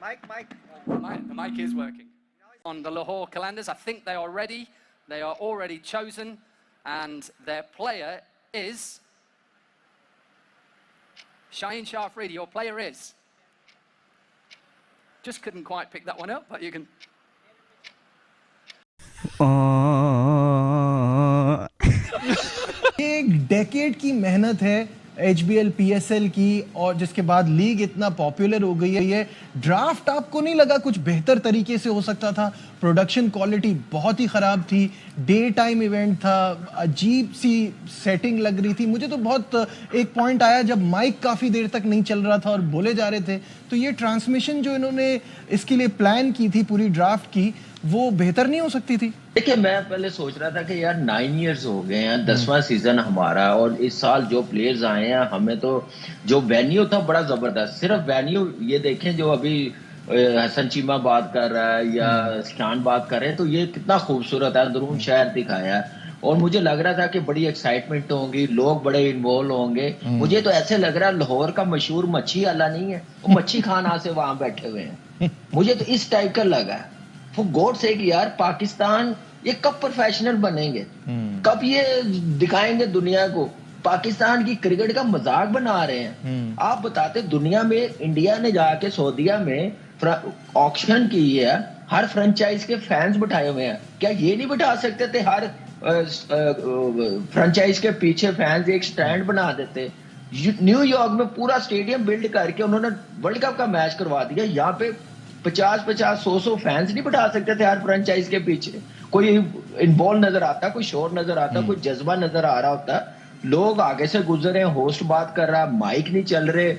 The mic is working. On the Lahore Qalandars, I think they are ready. They are already chosen, and their player is Shaheen Shah Afridi. Your player is. Just couldn't quite pick that one up, but you can. एक decade की मेहनत है HBL PSL की, और जिसके बाद league इतना popular हो गई है। ड्राफ्ट आपको नहीं लगा कुछ बेहतर तरीके से हो सकता था? प्रोडक्शन क्वालिटी बहुत ही खराब थी, डे टाइम इवेंट था, अजीब सी सेटिंग लग रही थी। मुझे तो बहुत एक पॉइंट आया जब माइक काफ़ी देर तक नहीं चल रहा था और बोले जा रहे थे। तो ये ट्रांसमिशन जो इन्होंने इसके लिए प्लान की थी पूरी ड्राफ्ट की, वो बेहतर नहीं हो सकती थी? देखिए, मैं पहले सोच रहा था कि यार 9 इयर्स हो गए हैं, 10वां सीजन हमारा, और इस साल जो प्लेयर्स आए हैं, हमें तो जो वेन्यू था बड़ा जबरदस्त। सिर्फ वेन्यू ये देखें जो अभी हसन चीमा बात कर रहा है या शान बात कर रहे हैं, तो ये कितना खूबसूरत है, अंदरून शहर दिखाया है। और मुझे लग रहा था कि बड़ी एक्साइटमेंट होगी, लोग बड़े इन्वॉल्व होंगे। मुझे तो ऐसे लग रहा है लाहौर का मशहूर मच्छी वाला नहीं है, वो मच्छी खाना से वहां बैठे हुए हैं। मुझे तो इस टाइप का लगा। फॉर गॉड सेक यार, पाकिस्तान ये कब प्रोफेशनल बनेंगे? कब ये दिखाएंगे दुनिया को? पाकिस्तान की क्रिकेट का मजाक बना रहे हैं। आप बताते, दुनिया में इंडिया ने जाके सऊदीया में ऑक्शन की है, हर फ्रेंचाइज के फैंस बिठाए हुए हैं। क्या ये नहीं बिठा सकते थे? हर फ्रेंचाइज के पीछे फैंस एक स्टैंड बना देते। न्यूयॉर्क में पूरा स्टेडियम बिल्ड करके उन्होंने वर्ल्ड कप का मैच करवा दिया। यहाँ पे 50-50, 100 फैंस नहीं बिठा सकते थे हर फ्रेंचाइज के पीछे? कोई इन्वॉल्व नजर आता, कोई शोर नजर आता, कोई जज्बा नजर आ रहा होता? लोग आगे से गुजर रहे हैं, होस्ट बात कर रहा है, माइक नहीं चल रहे।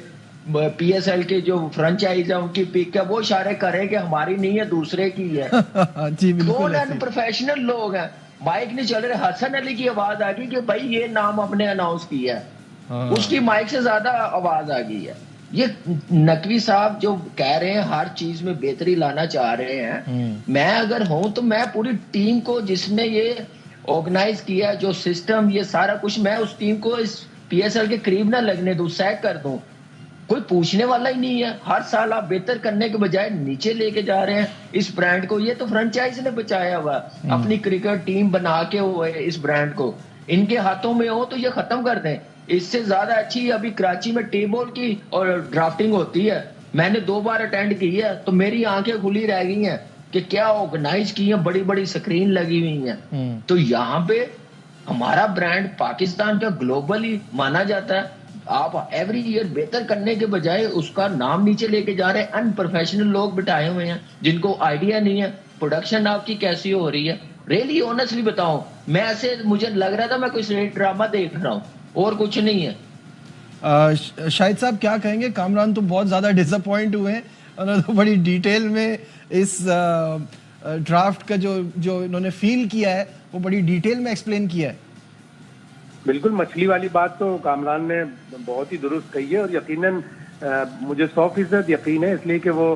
PSL के जो फ्रेंचाइज है उनकी पिक है, वो इशारे करे कि हमारी नहीं है, दूसरे की है। कौन अनप्रोफेशनल लोग हैं? माइक नहीं चल रहे। हसन अली की आवाज आ गई कि भाई ये नाम अपने अनाउंस किया है, उसकी माइक से ज्यादा आवाज आ गई है। ये नकवी साहब जो कह रहे हैं हर चीज में बेहतरी लाना चाह रहे हैं, मैं अगर हूं तो मैं पूरी टीम को, जिसने ये ऑर्गेनाइज किया, जो सिस्टम, ये सारा कुछ, मैं उस टीम को इस PSL के करीब ना लगने दूं, सैक कर दूं। कोई पूछने वाला ही नहीं है। हर साल आप बेहतर करने के बजाय नीचे लेके जा रहे हैं इस ब्रांड को। ये तो फ्रेंचाइज ने बचाया हुआ, अपनी क्रिकेट टीम बना के हुए इस ब्रांड को। इनके हाथों में हो तो ये खत्म कर दें। इससे ज्यादा अच्छी अभी कराची में टेबल की और ड्राफ्टिंग होती है। मैंने 2 बार अटेंड की है, तो मेरी आंखें खुली रह गई हैं कि क्या ऑर्गेनाइज की है, बड़ी बड़ी स्क्रीन लगी हुई हैं। तो यहाँ पे हमारा ब्रांड पाकिस्तान का ग्लोबली माना जाता है। आप एवरी ईयर बेहतर करने के बजाय उसका नाम नीचे लेके जा रहे हैं। अनप्रोफेशनल लोग बिठाए हुए हैं जिनको आइडिया नहीं है प्रोडक्शन आपकी कैसी हो रही है। रियली ऑनेस्टली बताऊं, मैं ऐसे, मुझे लग रहा था मैं कोई स्ट्रेट ड्रामा देख रहा हूँ और कुछ नहीं है। शाहिद साहब क्या कहेंगे? कामरान तो बहुत ज्यादा डिसअपॉइंट हुए हैं, उन्होंने तो बड़ी डिटेल में इस ड्राफ्ट का जो इन्होंने फील किया है वो बड़ी डिटेल में एक्सप्लेन किया है। बिल्कुल, मछली वाली बात तो कामरान ने बहुत ही दुरुस्त कही है, और यकीनन मुझे 100% यकीन है, इसलिए कि वो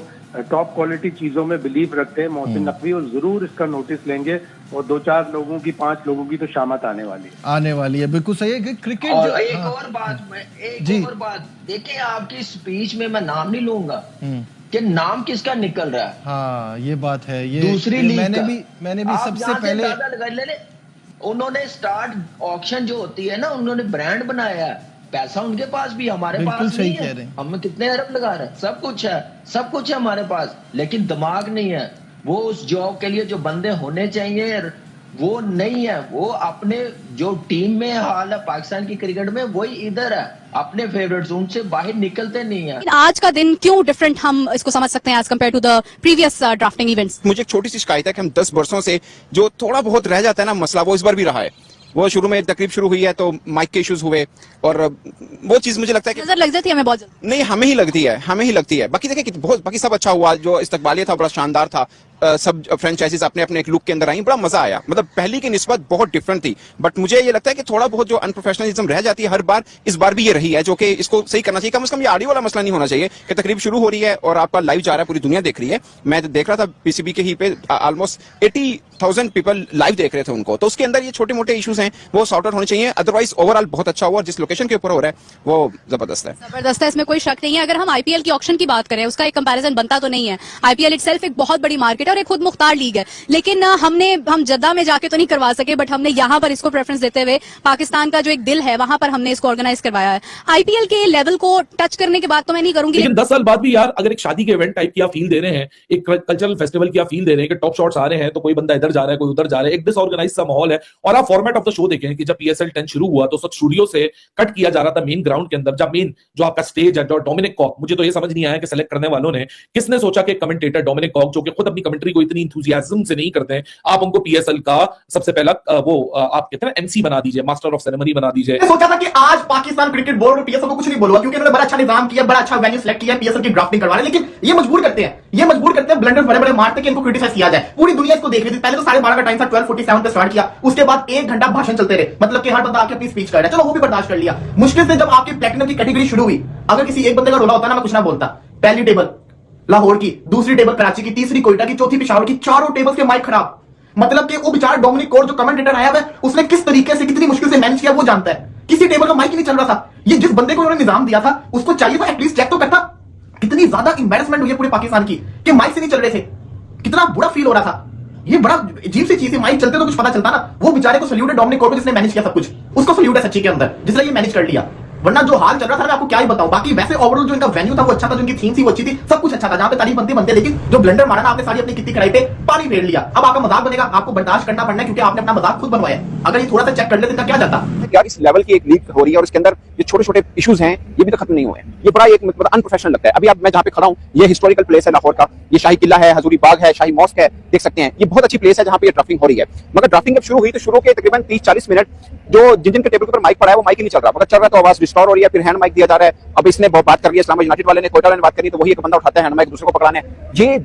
टॉप क्वालिटी चीजों में बिलीव रखते हैं मोहसिन नकवी, और जरूर इसका नोटिस लेंगे। और 2-4 लोगों की, 5 लोगों की तो शामत आने वाली है। बिल्कुल सही है। क्रिकेट और एक और बात, देखिए आपकी स्पीच में मैं नाम नहीं लूंगा कि नाम किसका निकल रहा है। हाँ, ये बात है। ये दूसरी लीग मैंने भी सबसे पहले उन्होंने स्टार्ट ऑक्शन जो होती है ना, उन्होंने ब्रांड बनाया है। पैसा उनके पास भी, हमारे पास नहीं है। हम कितने अरब लगा रहे हैं, सब कुछ है हमारे पास, लेकिन दिमाग नहीं है। वो उस जॉब के लिए जो बंदे होने चाहिए वो नहीं है। वो अपने जो टीम में हाल है पाकिस्तान की क्रिकेट में, वही इधर है, अपने फेवरेट्स, उनसे बाहर निकलते नहीं है। आज का दिन क्यों डिफरेंट हम इसको समझ सकते हैं as compare to the previous drafting events? मुझे एक छोटी सी शिकायत है कि हम 10 वर्षों से जो थोड़ा बहुत रह जाता है ना मसला, वो इस बार भी रहा है। वो शुरू में तकरीब शुरू हुई है तो माइक के इश्यूज हुए, और वो चीज मुझे लगता है कि नजर लग जाती है हमें बहुत नहीं, हमें ही लगती है। बाकी देखिए कि बहुत, बाकी सब अच्छा हुआ। जो इस्तकबालिया था बड़ा शानदार था, सब फ्रेंचाइजीज अपने अपने एक लुक के अंदर आई, बड़ा मजा आया। मतलब पहली की निस्बत बहुत डिफरेंट थी, बट मुझे ये लगता है कि थोड़ा बहुत जो अनप्रोफेशनलिज्म रह जाती है हर बार, इस बार भी ये रही है, जो कि इसको सही करना चाहिए। कम से कम ये ऑडियो वाला मसला नहीं होना चाहिए कि तकरीब शुरू हो रही है और आपका लाइव जा रहा है, पूरी दुनिया देख रही है। मैं देख रहा था पीसीबी के ही पे ऑलमोस्ट 80,000 पीपल लाइव देख रहे थे उनको, तो उसके अंदर ये छोटे मोटे इश्यूज हैं वो सॉर्ट आउट होने चाहिए। अदरवाइज ओवरऑल बहुत अच्छा हुआ, और जिस लोकेशन के ऊपर हो रहा है वो जबरदस्त है। जबरदस्त है, इसमें कोई शक नहीं है। अगर हम आईपीएल की ऑक्शन की बात करें, उसका एक कंपैरिजन बनता तो नहीं है। आईपीएल इटसेल्फ एक बहुत बड़ी मार्केट है और एक खुद मुख्तार लीग है, लेकिन हम जद्दा में जाके तो नहीं करवा सके, बट हमने यहाँ पर इसको प्रेफरेंस देते हुए पाकिस्तान का जो एक दिल है वहां पर हमने इसको ऑर्गेनाइज करवाया है। आईपीएल के लेवल को टच करने के बाद तो मैं नहीं करूंगी, लेकिन 10 साल बाद भी यार, अगर एक शादी के इवेंट टाइप की आप फील दे रहे हैं, एक कल्चरल फेस्टिवल की आप फील दे रहे हैं कि टॉप शॉट्स आ रहे हैं, तो कोई बंदा इधर जा रहा है, कोई उधर जा रहा है, एक डिसऑर्गेनाइज सा माहौल है। और आप फॉर्मेट ऑफ द शो देखें कि जब PSL 10 शुरू हुआ तो सब स्टूडियो से कट किया जा रहा था मेन ग्राउंड के अंदर, जब मेन जो आपका स्टेज है, डोमिनिक कॉक, मुझे तो ये समझ नहीं आया कि सेलेक्ट करने वालों ने किसने सोचा कि कमेंटेटर डोमिनिक कॉक, जो कि खुद अपनी कमेंट्री को इतनी इंथुसियाज्म से नहीं करते हैं, आप उनको PSL का सबसे पहला आप कहते हैं MC बना दीजिए, मास्टर ऑफ सेरेमनी बना दीजिए। सोचा था कि आज पाकिस्तान क्रिकेट बोर्ड और PSL को कुछ नहीं बोलूंगा, क्योंकि उन्होंने बड़ा अच्छा निजाम किया, बड़ा अच्छा वेन्यू सेलेक्ट किया, PSL की ड्राफ्टिंग करवा रहे, लेकिन ये मजबूर करते हैं ब्लंडर बड़े बड़े मारते कि इनको क्रिटिसाइज किया जाए। पूरी दुनिया इसको देख रही थी। पहले तो 12:30 का टाइम था, 12:47 पे स्टार्ट किया, उसके बाद 1 घंटा भाषण चलते रहे, मतलब कि हर बंदा आके अपनी स्पीच कर रहा है। चलो वो भी बर्दाश्त कर लिया। मुश्किल से जब आपकी प्लेटिनम की कैटेगरी शुरू हुई, अगर किसी एक बंदे का रोला होता ना, मैं कुछ ना बोलता। पहली टेबल लाहौर की, दूसरी टेबल कराची की, तीसरी कोयटा की, चौथी पेशावर की, चारों टेबल्स के माइक खराब। मतलब कि वो बेचारा डोमिनिक कॉक जो कमेंटेटर आया है, उसने किस तरीके से, कितनी मुश्किल से मैनेज किया वो जानता है। किसी टेबल का माइक ही नहीं चल रहा था। ये जिस बंदे को उन्होंने निजाम दिया था, उसको चाहिए था एटलीस्ट चेक तो करता। कितनी ज्यादा इंबैरेसमेंट हुई है पूरे पाकिस्तान की कि माइक से नहीं चल रहे थे, कितना बुरा फील हो रहा था। ये बड़ा अजीब सी चीज है। माइक चलते तो कुछ पता चलता ना। वो बेचारे को सल्यूट है डोमिनिक कॉक, जिसने मैनेज किया सब कुछ, उसको सल्यूट है सच्ची के अंदर, जिसने ये मैनेज कर लिया। वरना जो हाल चल रहा था मैं आपको क्या ही बताऊं। बाकी वैसे ओवरऑल जो इनका वेन्यू था वो अच्छा था, जो इनकी थीम थी वो अच्छी थी, सब कुछ अच्छा था, जहां पे तारीफ बनते, लेकिन जो ब्लंडर मारा ना आपने सारी अपनी कितनी कड़ाई पे पानी फेर लिया। अब आपका मजाक बनेगा, आपको बर्दाश्त करना पड़ना है, क्योंकि आपने अपना मजाक खुद बनवाया। अगर ये थोड़ा सा चेक कर लेते तो क्या जाता यार। इस लेवल की एक लीग हो रही है और इसके अंदर ये छोटे छोटे इश्यूज हैं, ये भी तो खत्म नहीं हुए। ये बड़ा एक मतलब अनप्रोफेशनल लगता है। अभी अब मैं जहाँ पे खड़ा हूँ, ये हिस्टोरिकल प्लेस है लाहौर का, ये शाही किला है, हजूरी बाग है, शाही मॉस्क है, देख सकते हैं। ये बहुत अच्छी प्लेस है जहाँ पे ये ड्राफ्टिंग हो रही है। मगर ड्राफ्टिंग जब शुरू हुई तो शुरू के तकरीबन 30-40 मिनट जो जिन के टेबल के ऊपर माइक पड़ा है वो माइक ही नहीं चल रहा, मगर चल रहा तो आवाज रिस्टोर हो रही है, फिर हैंड माइक दिया जा रहा है। अब इसने बहुत बात कर रही है, इस्लामाबाद यूनाइटेड वाले ने, कोयटा वाले ने बात करी, तो वही एक बंदा उठाता है हैंड माइक दूसरे को पकड़ाने। ये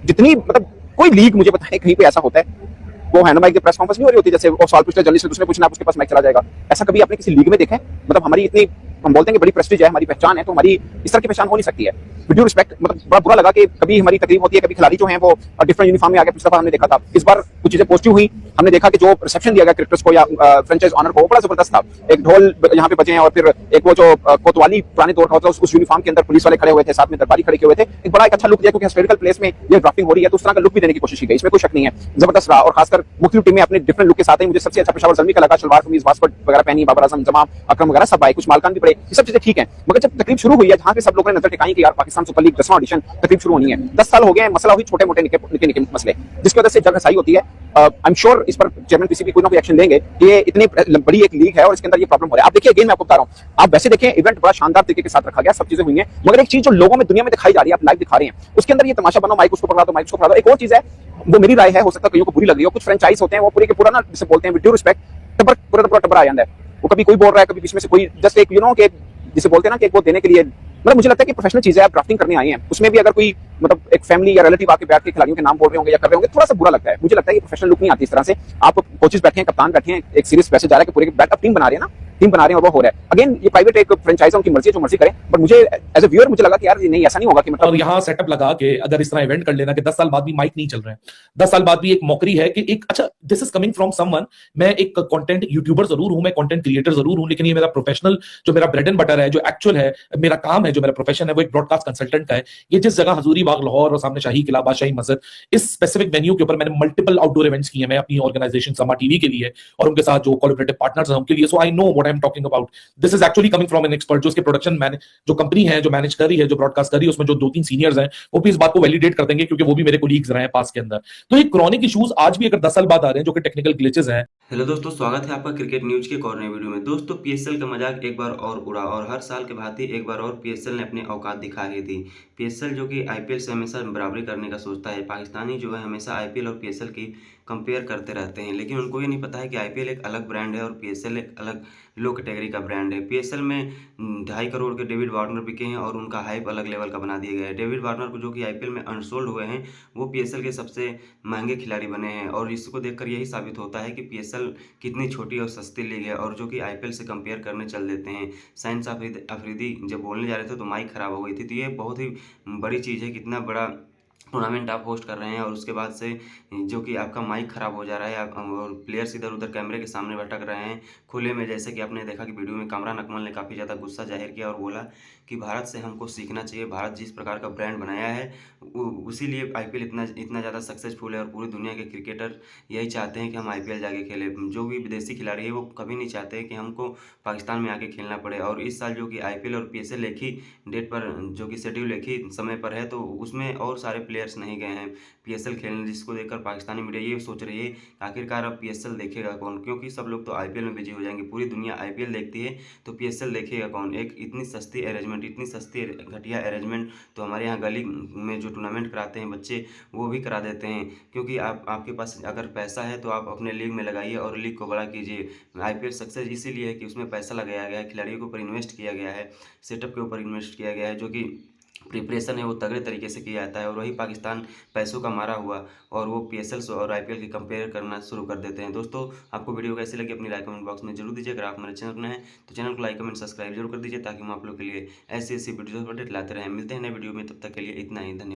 जितनी मतलब कोई लीग मुझे बताए कहीं पे ऐसा होता है, वो हैंड माइक की प्रेस कॉन्फ्रेंस नहीं हो रही होती, जैसे वो सवाल पूछते जल्दी से दूसरे पूछना, आप उसके पास माइक चला जाएगा। ऐसा कभी आपने किसी लीग में देखा है? मतलब हमारी इतनी, हम बोलते हैं कि बड़ी प्रेस्टीज है, हमारी पहचान है, तो हमारी इस तरह की पहचान हो नहीं सकती है। विद ड्यू रिस्पेक्ट, मतलब बड़ा बुरा लगा कि कभी हमारी तकरीब होती है, कभी खिलाड़ी जो हैं वो डिफरेंट यूनिफॉर्म में आगे, पिछली बार हमने देखा था, इस बार कुछ चीजें पॉजिटिव हुई। हमने देखा कि जो रिसेप्शन दिया गया क्रिकेटर्स को या फ्रेंचाइज ऑनर को, वो बड़ा जबरदस्त था। एक ढोल यहाँ पे बजे हैं, और फिर एक वो जो कोतवाली पुराने दौर का होता है, उस यूनिफॉर्म के अंदर पुलिस वाले खड़े हुए थे, साथ में दरबारी खड़े हुए थे। एक बड़ा एक अच्छा लुक दिया, क्योंकि हिस्टोरिकल प्लेस में ये ड्राफ्टिंग हो रही है, तो उस तरह का लुक भी देने की कोशिश की गई, इसमें कोई शक नहीं है। जबरदस्त रहा, और खासकर मुख्तलिफ टीमें अपने डिफरेंट लुक के साथ ही, मुझे सबसे अच्छा पेशावर ज़ल्मी का लगा, शलवार कमीज वास्कोट वगैरह पहनी, बाबर आजम, जमाम, अकरम वगैरह सब आए, कुछ मालकान भी पड़े, ये सब चीजें ठीक है। मगर जब तकरीब शुरू हुई है, जहां पे सब लोगों ने नजर टिकाई कि यार पाकिस्तान सुपर लीग 10वां एडिशन तकरीब शुरू होनी है, 10 साल हो गए हैं, मसला हुई छोटे मोटे निके मसले, जिसकी वजह से जग हसाई होती है। आई एम श्योर इस पर चेयरमैन पीसीबी कोई ना कोई एक्शन लेंगे। ये इतनी बड़ी एक लीग है और इसके अंदर ये प्रॉब्लम हो रहा है। आप देखिए, अगेन मैं आपको बता रहा हूँ, आप वैसे देखें इवेंट बड़ा शानदार तरीके के साथ रखा गया, सब चीजें हुई हैं, मगर एक चीज जो लोगों में दुनिया में दिखाई जा रही है, आप लाइव दिखा रहे हैं, उसके अंदर ये तमाशा बनो, माइक उसको पकड़ा दो, माइक उसको पकड़ा दो। एक और चीज है, वो मेरी राय है, हो सकता है कईयों को बुरी लग रही हो, कुछ फ्रेंचाइज होते हैं वो पूरे के पूरा ना, जिसे बोलते हैं विद ड्यू रिस्पेक्ट, टबर पूरा पूरा टबर आ जाता है। वो कभी कोई बोल रहा है, कभी बीच में से कोई जस्ट एक यू नो के जिसे बोलते हैं ना कि वो देने के लिए, मतलब मुझे लगता है कि प्रोफेशनल चीज है, आप ड्राफ्टिंग करने आए हैं, उसमें भी अगर कोई मतलब एक फैमिली या रिलेटिव आके बैठ के खिलाड़ियों के नाम बोल रहे होंगे या कर रहे होंगे, थोड़ा सा बुरा लगता है। मुझे लगता है कि प्रोफेशनल लुक नहीं आती इस तरह से। आप कोचेस बैठे हैं, कप्तान बैठे हैं, एक सीरीज वैसे जा रहा है कि पूरे बैकअप टीम बना रहे हैं ना, टीम बना रहे हैं और वो हो रहा है। अगेन ये प्राइवेट एक फ्रेंचाइज है, उनकी मर्जी है, जो मर्जी करें, बट मुझे एज ए व्यूअर मुझे लगा कि यार नहीं, ऐसा नहीं होगा कि मतलब। और यहाँ सेटअप लगा के अगर इस तरह इवेंट कर लेना कि 10 साल बाद भी माइक नहीं चल रहे हैं, 10 साल बाद भी एक मौकरी है कि एक अच्छा, this is coming from someone, मैं एक कंटेंट यूट्यूबर जरूर हूं, मैं कंटेंट क्रिएटर जरूर हूं, लेकिन ये मेरा प्रोफेशनल जो मेरा ब्रेड एंड बटर है, जो एक्चुअल है मेरा काम है, जो मेरा प्रोफेशन है, वो एक ब्रॉडकास्ट कंसल्टेंट का है। ये जिस जगह हजूरी बाग लाहौर और सामने शाही किला, बादशाही मस्जिद, इस स्पेसिफिक वेन्यू के ऊपर मैंने मल्टीपल आउटडोर इवेंट्स किए हैं अपनी ऑर्गेनाइजेशन समा टीवी के लिए और उनके साथ जो कोलैबोरेटिव पार्टनर्स हैं उनके लिए। So I know what I am talking about. This is actually coming from an expert, जो उसके प्रोडक्शन मैन, जो कंपनी है जो मैनेज कर रही है, जो ब्रॉडकास्ट कर रही है, उसमें जो 2-3 सीनियर्स हैं, वो भी इस बात को वैलिडेट कर देंगे, क्योंकि वो भी मेरे कोलीग्स रहे हैं पास के अंदर। तो ये क्रॉनिक इश्यूज आज भी अगर 10 साल बाद आ रहे हैं, जो कि टेक्निकल ग्लिचेस हैं। हेलो दोस्तों, स्वागत है आपका क्रिकेट न्यूज के कॉर्नर वीडियो में। दोस्तों पीएसएल का मजाक एक बार और उड़ा और हर साल के भांति एक बार और पीएसएल ने अपनी औकात दिखा ही दी। पीएसएल जो कि आईपीएल से हमेशा बराबरी करने का सोचता है, पाकिस्तानी जो है हमेशा आईपीएल और पीएसएल की कंपेयर करते रहते हैं, लेकिन उनको ये नहीं पता है कि आईपीएल एक अलग ब्रांड है और पीएसएल एक अलग लो कैटेगरी का ब्रांड है। पीएसएल में 2.5 करोड़ के डेविड वार्नर बिके हैं और उनका हाइप अलग लेवल का बना दिया गया है। डेविड वार्नर को जो कि आईपीएल में अनसोल्ड हुए हैं, वो पीएसएल के सबसे महंगे खिलाड़ी बने हैं और इसको देखकर यही साबित होता है कि पीएसएल कितनी छोटी और सस्ती लीग है और जो कि आईपीएल से कंपेयर करने चल देते हैं। साइंस अफरीदी जब बोलने जा रहे थे तो माइक खराब हो गई थी, तो ये बहुत ही बड़ी चीज़ है, कितना बड़ा टूर्नामेंट आप होस्ट कर रहे हैं और उसके बाद से जो कि आपका माइक ख़राब हो जा रहा है आप और प्लेयर्स इधर उधर कैमरे के सामने भटक रहे हैं खुले में। जैसे कि आपने देखा कि वीडियो में कामरान अकमल ने काफ़ी ज़्यादा गुस्सा जाहिर किया और बोला कि भारत से हमको सीखना चाहिए, भारत जिस प्रकार का ब्रांड बनाया है उसीलिए आईपीएल इतना ज़्यादा सक्सेसफुल है और पूरी दुनिया के क्रिकेटर यही चाहते हैं कि हम आईपीएल जाके खेलें। जो भी विदेशी खिलाड़ी है वो कभी नहीं चाहते कि हमको पाकिस्तान में आके खेलना पड़े। और इस साल जो कि आईपीएल और पीएसएल एक ही डेट पर जो कि शेड्यूल एक ही समय पर है, तो उसमें और सारे प्लेयर्स नहीं गए हैं पीएसएल खेलने, जिसको देखकर पाकिस्तानी मीडिया ये सोच रही है कि आखिरकार अब पीएसएल देखेगा कौन, क्योंकि सब लोग तो आईपीएल में बिजी हो जाएंगे। पूरी दुनिया आईपीएल देखती है तो पीएसएल देखेगा कौन। एक इतनी सस्ती अरेंजमेंट, इतनी सस्ती घटिया अरेंजमेंट तो हमारे यहाँ गली में जो टूर्नामेंट कराते हैं बच्चे वो भी करा देते हैं, क्योंकि आपके पास अगर पैसा है तो आप अपने लीग में लगाइए और लीग को बड़ा कीजिए। आईपीएल सक्सेस इसीलिए है कि उसमें पैसा लगाया गया है, खिलाड़ियों के ऊपर इन्वेस्ट किया गया है, सेटअप के ऊपर इन्वेस्ट किया गया है, जो कि प्रिपरेशन है वो तगड़े तरीके से किया जाता है। और वही पाकिस्तान पैसों का मारा हुआ और वो पीएसएल और आईपीएल की कंपेयर करना शुरू कर देते हैं। दोस्तों आपको वीडियो कैसी लगी अपनी राय कमेंट बॉक्स में जरूर दीजिए। अगर आप हमारे चैनल पर नए हैं तो चैनल को लाइक कमेंट सब्सक्राइब जरूर कर दीजिए ताकि हम आप लोग के लिए ऐसी वीडियो अपडेट लाते रहें। मिलते हैं नए वीडियो में, तब तक के लिए इतना ही, धन्यवाद।